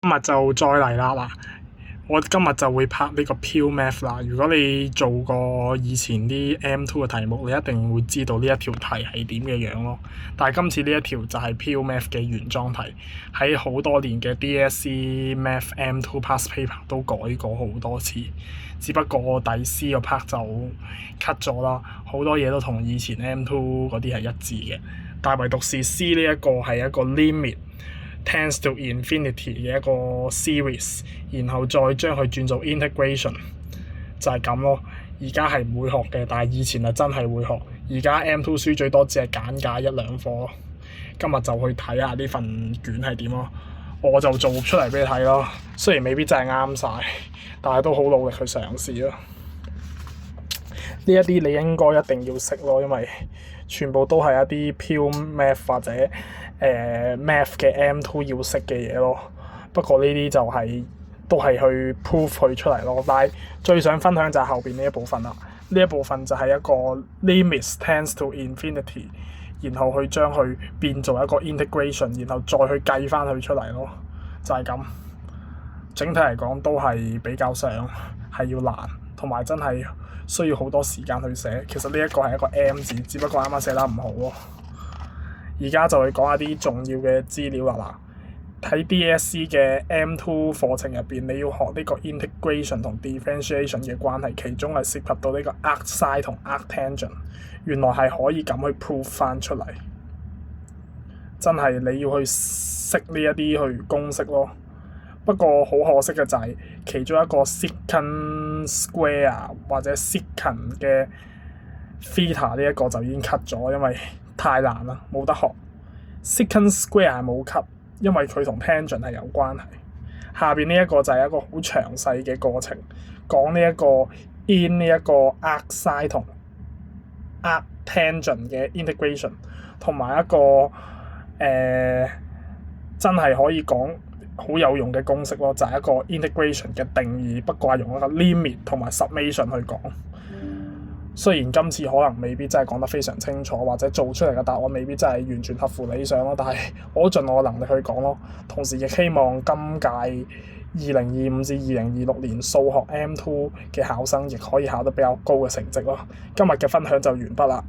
今日就再嚟啦嗱，我今日就會拍呢個 Pure Math 啦。如果你做過以前啲 M2 嘅題目，你一定會知道呢一條題係點嘅樣咯。但係今次呢一條就係 Pure Math 嘅原裝題，喺好多年嘅 DSE Math M2 Past Paper 都改過好多次，只不過第 C 個 part 就 cut 咗啦，好多嘢都同以前 M2 嗰啲係一致嘅，但係唯獨是 C 呢一個係一個 limit tends to infinity 嘅一個 series， 然後再將佢轉做 integration， 就係咁咯。而家係唔會學嘅，但係以前係真係會學。而家 M2 書最多只係簡介一兩課咯。今日就去睇下呢份卷係點咯，我就做出嚟俾你睇咯。雖然未必真係啱晒，但係都好努力去嘗試咯。呢一啲你應該一定要識咯，因為全部都係一啲 pure math 或者math 嘅 M2 要識嘅嘢咯。不過呢啲就都係去 prove 佢出嚟咯。但係最想分享就係後邊呢一部分啦。呢一部分就係一個 limits tends to infinity， 然後去將佢變做一個 integration， 然後再去計翻佢出嚟咯。就係咁。整體嚟講都係比較上係要難，同埋真係需要好多時間去寫。其實呢一個係一個 M 字，只不過啱啱寫得唔好咯。而家就去講下啲重要嘅資料啦。喺 DSE 嘅 M2 課程入邊，你要學呢個 integration 同 differentiation 嘅關係，其中係涉及到呢個 arcsine 同 arctangent。原來係可以咁去 prove 翻出嚟，真係你要去識呢一啲去公式咯。不過好可惜嘅就係其中一個 secant square 或者 secant 嘅 theta 呢一個就已經 cut 咗，因為太難啦，冇得學。secant square 係冇 cut，因為佢同 tangent 係有關係。下邊呢一個就係一個好詳細嘅過程，講呢一個 in 呢一個 arcsine 同 arctangent 嘅 integration， 同埋一個真係可以講好有用嘅公式咯，就係一個 integration 嘅定義，不過係用一個 limit 同埋 summation 去講。雖然今次可能未必真係講得非常清楚，或者做出嚟嘅答案未必真係完全合乎理想咯，但係我都盡我嘅能力去講咯。同時亦希望今屆2025至2026年數學 M2 嘅考生亦可以考得比較高嘅成績咯。今日嘅分享就完畢啦。